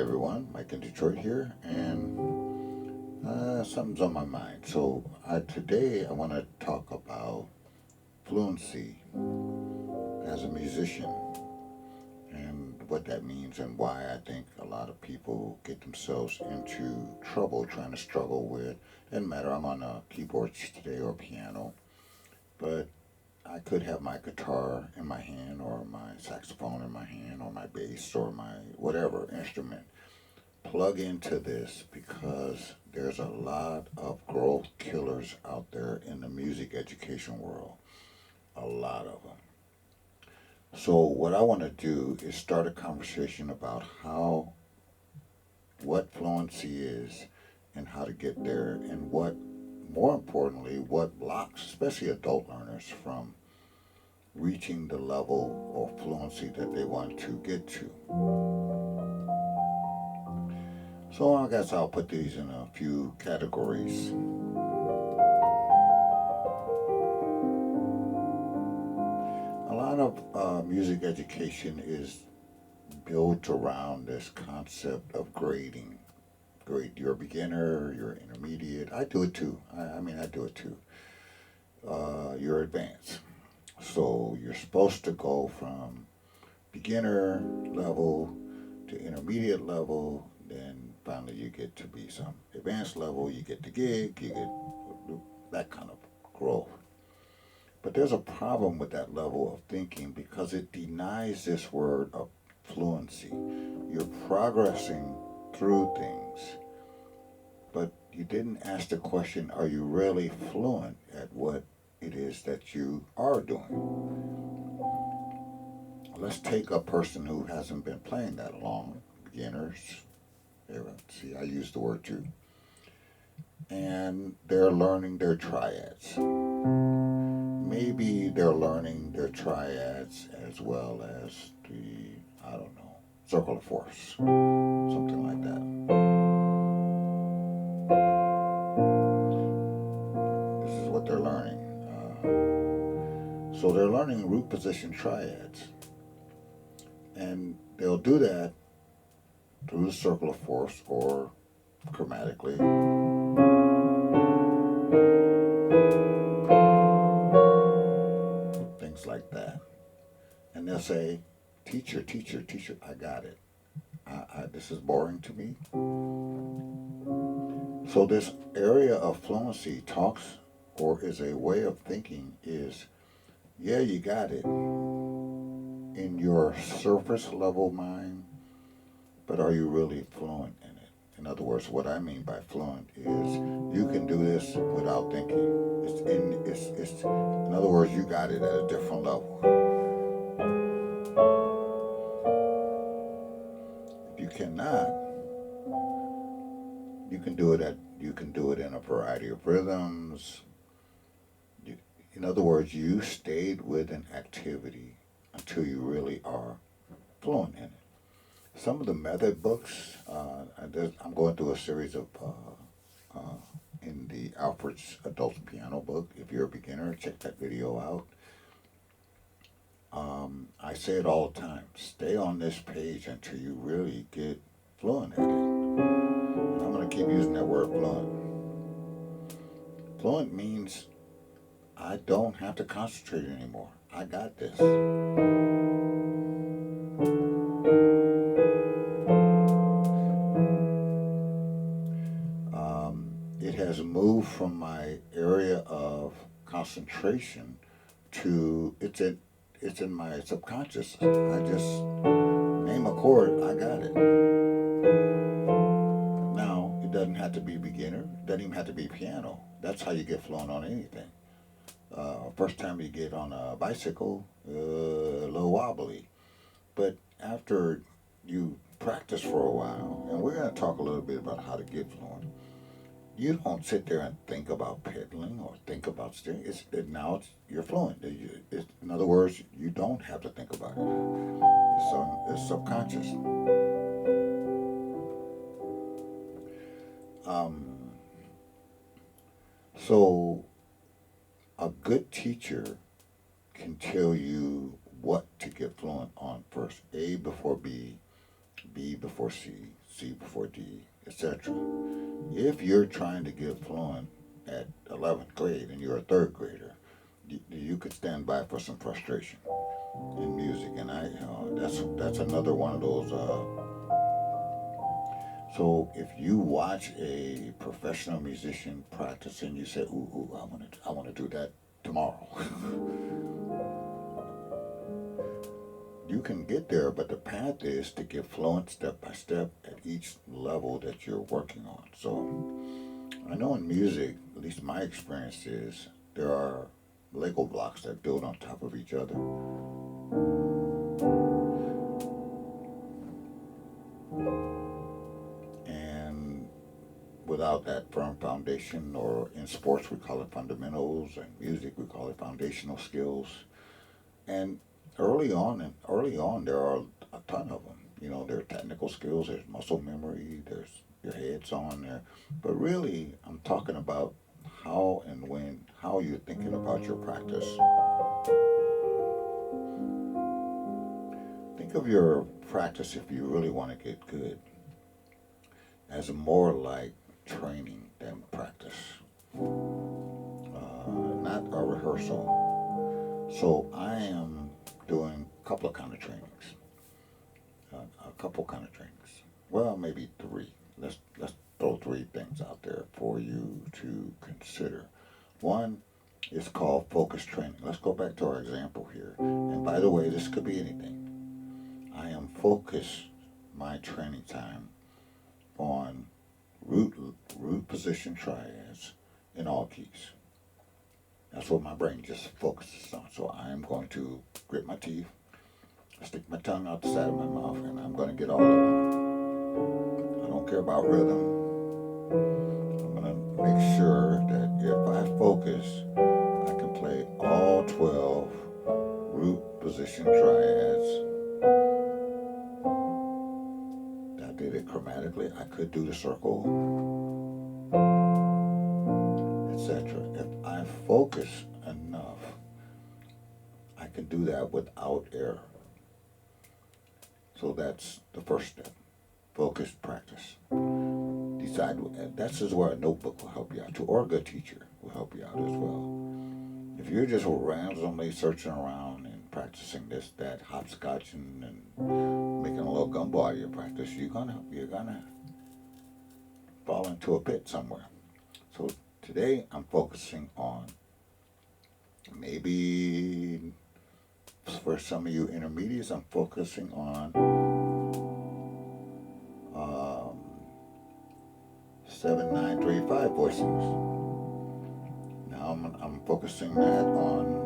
everyone, Mike in Detroit here, and something's on my mind. Today I want to talk about fluency as a musician and what that means and why I think a lot of people get themselves into trouble trying to struggle with. Doesn't matter, I'm on a keyboard today or piano, but I could have my guitar in my hand or my saxophone in my hand or my bass or my whatever instrument plug into this because there's a lot of growth killers out there in the music education world. A lot of them. So, what I want to do is start a conversation about what fluency is, and how to get there, and more importantly, what blocks, especially adult learners, from reaching the level of fluency that they want to get to. So I guess I'll put these in a few categories. A lot of music education is built around this concept of grading. Grade, you're a beginner, you're intermediate. I do it too. I do it too. You're advanced. So you're supposed to go from beginner level to intermediate level, then finally you get to be some advanced level, you get the gig, you get that kind of growth. But there's a problem with that level of thinking because it denies this word of fluency. You're progressing through things, but you didn't ask the question, are you really fluent at what it is that you are doing? Let's take a person who hasn't been playing that long, beginners. See, I use the word too. And they're learning their triads. Maybe they're learning their triads as well as I don't know, circle of fourths, something like that. This is what they're learning. So they're learning root position triads. And they'll do that through the circle of fourths or chromatically. Things like that. And they'll say, teacher, teacher, teacher, I got it. This is boring to me. So this area of fluency talks or is a way of thinking is, yeah, you got it in your surface level mind, but are you really fluent in it? In other words, what I mean by fluent is you can do this without thinking. In other words, you got it at a different level. If you cannot, you can do it in a variety of rhythms. In other words, you stayed with an activity until you really are fluent in it. Some of the method books, I'm going through a series of in the Alfred's Adult Piano book. If you're a beginner, check that video out. I say it all the time. Stay on this page until you really get fluent at it. And I'm going to keep using that word fluent. Fluent means I don't have to concentrate anymore. I got this. It has moved from my area of concentration to it's in my subconscious. I just name a chord, I got it. Now it doesn't have to be beginner. It doesn't even have to be piano. That's how you get fluent on anything. First time you get on a bicycle, a little wobbly, but after you practice for a while, and we're going to talk a little bit about how to get fluent. You don't sit there and think about pedaling or think about steering. You're fluent. In other words, you don't have to think about it. It's subconscious. Um, so a good teacher can tell you what to get fluent on first. A before B, B before C, C before D, etc. If you're trying to get fluent at 11th grade and you're a third grader, you could stand by for some frustration in music, and that's another one of those. So if you watch a professional musician practice and you say, "Ooh, I want to do that tomorrow," you can get there, but the path is to get fluent step by step at each level that you're working on. So I know in music, at least my experience is, there are Lego blocks that build on top of each other. And without that firm foundation, or in sports we call it fundamentals, and music we call it foundational skills. And early on, there are a ton of them. You know, there are technical skills, there's muscle memory, there's your head's on there. But really, I'm talking about how you're thinking about your practice. Think of your practice, if you really want to get good, as more like training than practice, not a rehearsal. So I am doing a couple of kind of trainings, a couple kind of trainings. Well, maybe three. Let's throw three things out there for you to consider. One is called focus training. Let's go back to our example here. And by the way, this could be anything. I am focused my training time on root position triads in all keys. That's what my brain just focuses on. So I am going to grit my teeth, stick my tongue out the side of my mouth, and I'm going to get all of them. I don't care about rhythm. I'm going to make sure that if I focus, I can play all 12 root position triads. I did it chromatically. I could do the circle, etc. If I focus enough, I can do that without error. So that's the first step. Focused practice. Decide, and this is where a notebook will help you out, or a good teacher will help you out as well. If you're just randomly searching around and practicing this, that, hopscotching and making a little gumbo out of your practice, you're gonna fall into a pit somewhere. So today I'm focusing on, maybe for some of you intermediates, I'm focusing on 7, 9, 3, 5 voicings. Now I'm focusing that on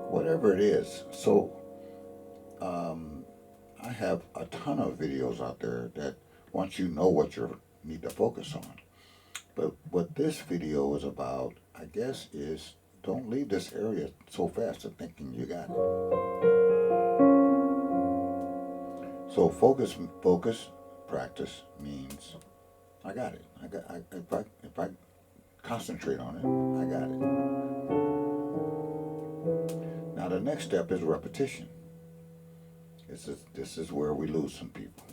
whatever it is. So I have a ton of videos out there that once you know what you need to focus on. But what this video is about, I guess, is don't leave this area so fast of thinking you got it. So focus, practice means I got it. If I concentrate on it, I got it. Now the next step is repetition. This is where we lose some people.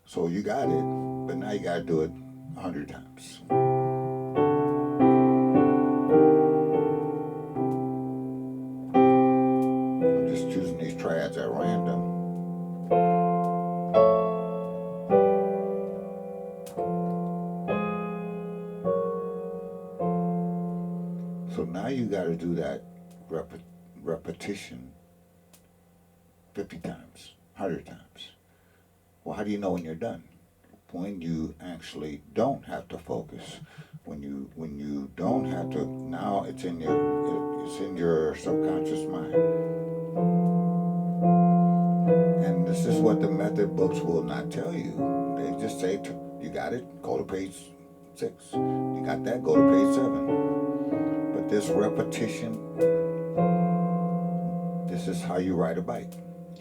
So you got it, but now you got to do it 100 times. I'm just choosing these triads at random. So now you got to do that repetition 50 times, 100 times. Well, how do you know when you're done? When you actually don't have to focus, when you don't have to, now it's in your subconscious mind. And this is what the method books will not tell you. They just say, you got it, go to page 6. You got that, go to page 7. But this repetition, this is how you ride a bike.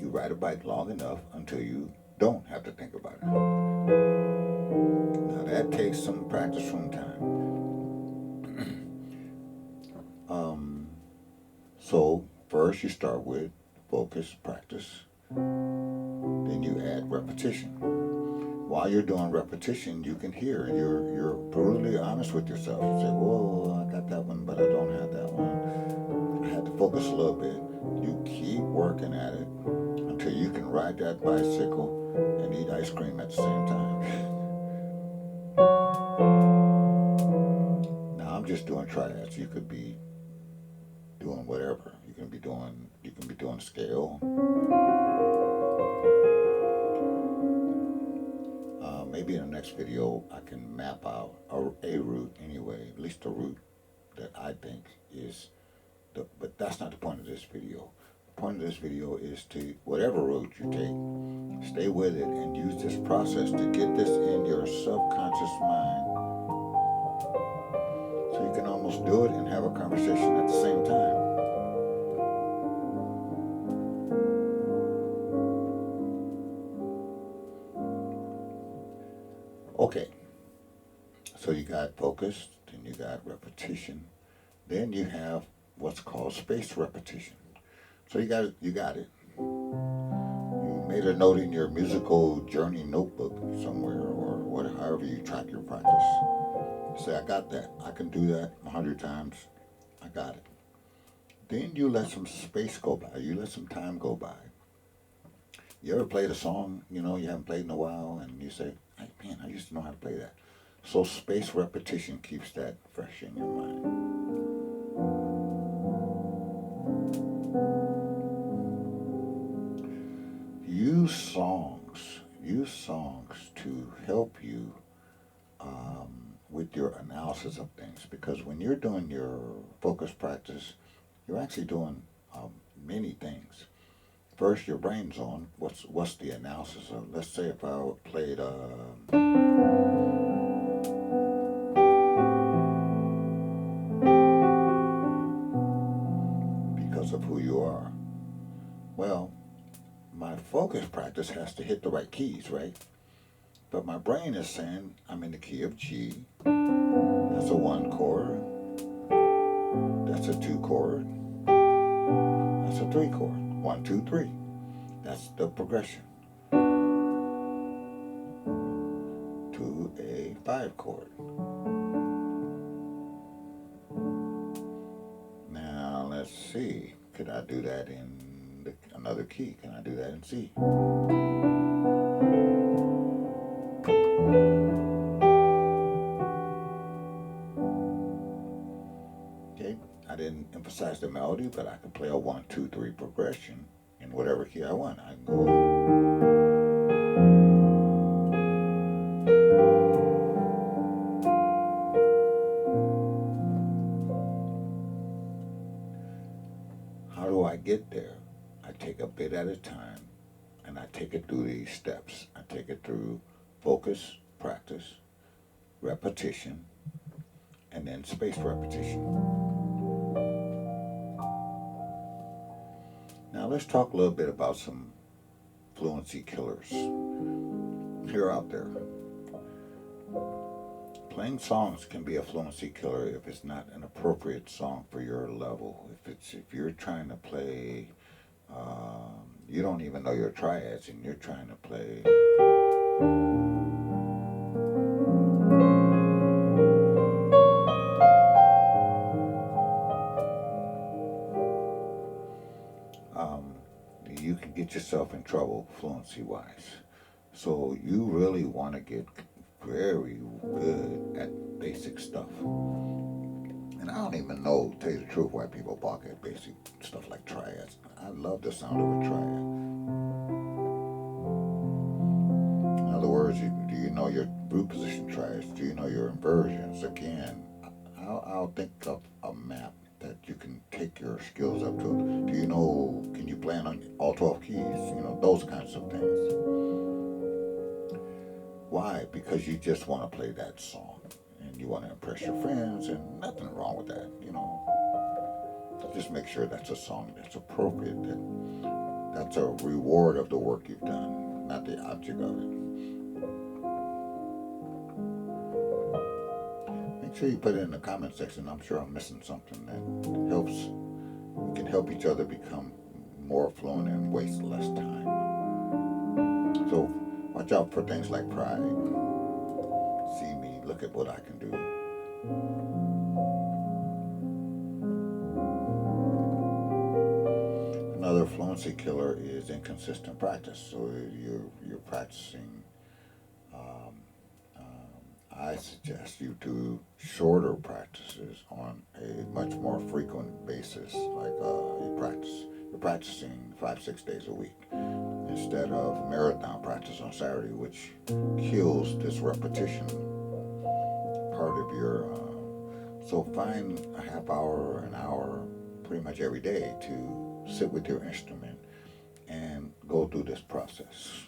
You ride a bike long enough until you don't have to think about it. Now that takes some practice from time. Um, so first you start with focus, practice, then you add repetition. While you're doing repetition, you can hear and you're brutally honest with yourself. You say, "Whoa, I got that one, but I don't have that one. I had to focus a little bit." You keep working at it until you can ride that bicycle and eat ice cream at the same time. Now I'm just doing triads. You could be doing whatever. You can be doing scale. Maybe in the next video I can map out a route anyway, at least a route that I think is but that's not the point of this video. The point of this video is to, whatever route you take, stay with it and use this process to get this in your subconscious mind so you can almost do it and have a conversation at the same time. Okay, so you got focus, then you got repetition, then you have what's called spaced repetition. So you got it. You made a note in your musical journey notebook somewhere, or whatever, however you track your practice. Say, I got that. I can do that 100 times. I got it. Then you let some space go by. You let some time go by. You ever played a song, you haven't played in a while, and you say, hey, man, I used to know how to play that. So space repetition keeps that fresh in your mind. Use songs to help you with your analysis of things, because when you're doing your focus practice, you're actually doing many things. First, your brain's on. What's the analysis of? Let's say if I played because of who you are. Well, my focus practice has to hit the right keys, right? But my brain is saying I'm in the key of G. That's a 1 chord. That's a 2 chord. That's a 3 chord. 1, 2, 3. That's the progression. To a 5 chord. Now let's see. Could I do that in another key? Can I do that in C? Okay, I didn't emphasize the melody, but I can play a 1, 2, 3 progression in whatever key I want. I can go. How do I get there? I take a bit at a time, and I take it through these steps. I take it through focus, practice, repetition, and then spaced repetition. Now let's talk a little bit about some fluency killers here out there. Playing songs can be a fluency killer if it's not an appropriate song for your level. If you're trying to play, you don't even know your triads, and you're trying to play. You can get yourself in trouble fluency wise. So you really want to get very good at basic stuff. And I don't even know, to tell you the truth, why people balk at basic stuff like triads. I love the sound of a triad. In other words, do you know your root position triads? Do you know your inversions? Again, I'll think of a map that you can take your skills up to. Do you know, can you play on all 12 keys? Those kinds of things. Why? Because you just want to play that song and you want to impress your friends, and nothing wrong with that, Just make sure that's a song that's appropriate, that's a reward of the work you've done, not not the object of it. Make sure you put it in the comment section. I'm sure I'm missing something that helps. We can help each other become more fluent and waste less time. So watch out for things like pride. See me, look at what I can do. Another fluency killer is inconsistent practice. So you're practicing. Um, I suggest you do shorter practices on a much more frequent basis. Like you're practicing 5-6 days a week instead of marathon practice on Saturday, which kills this repetition part of your. So find a half hour or an hour pretty much every day to sit with your instrument and go through this process.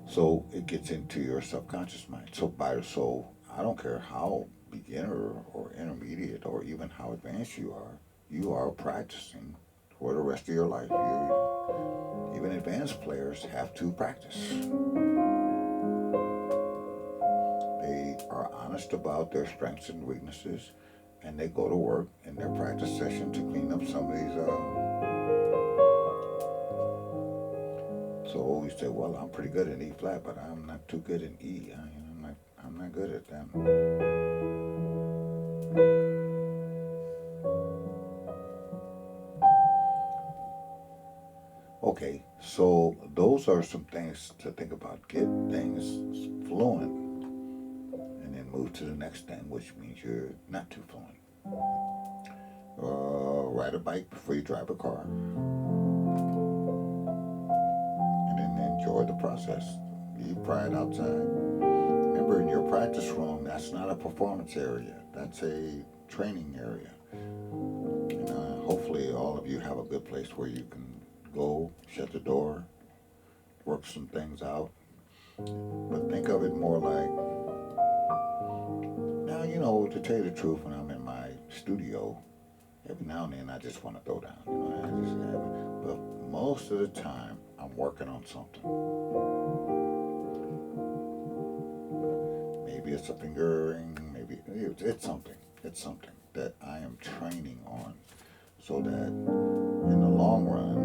So it gets into your subconscious mind. So I don't care how beginner or intermediate or even how advanced you are practicing for the rest of your life. Even advanced players have to practice. They are honest about their strengths and weaknesses, and they go to work in their practice session to clean up some of these. So you say, well, I'm pretty good at E flat, but I'm not too good at E. I'm not good at them. Okay, so those are some things to think about. Get things fluent, and then move to the next thing, which means you're not too fluent. Ride a bike before you drive a car, and then enjoy the process. Leave pride outside. Remember, in your practice room, that's not a performance area. That's a training area. And hopefully all of you have a good place where you can go, shut the door, work some things out. But think of it more like, now, to tell you the truth, when I'm in my studio, every now and then I just want to throw down. But most of the time, I'm working on something. Maybe it's a fingering, maybe it's something. It's something that I am training on so that in the long run,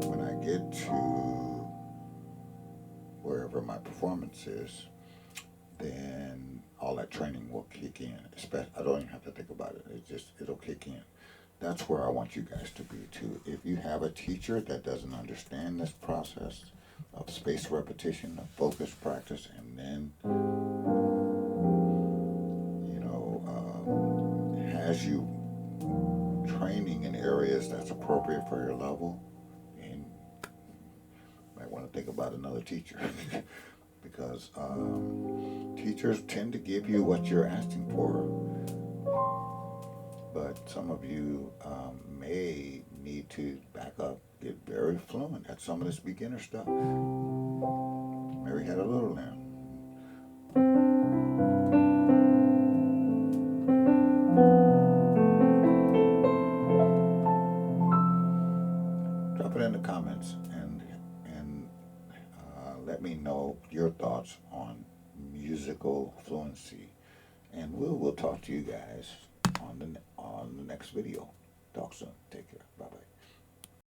when I get to wherever my performance is, then all that training will kick in. I don't even have to think about it. It'll kick in. That's where I want you guys to be too. If you have a teacher that doesn't understand this process of spaced repetition, of focused practice, and then has you training in areas that's appropriate for your level, and you might want to think about another teacher. Because teachers tend to give you what you're asking for, but some of you may need to back up, get very fluent at some of this beginner stuff. Mary had a little lamb. Drop it in the comments and let me know your thoughts on musical fluency, and we'll talk to you guys on the next video. Talk soon. Take care. Bye bye.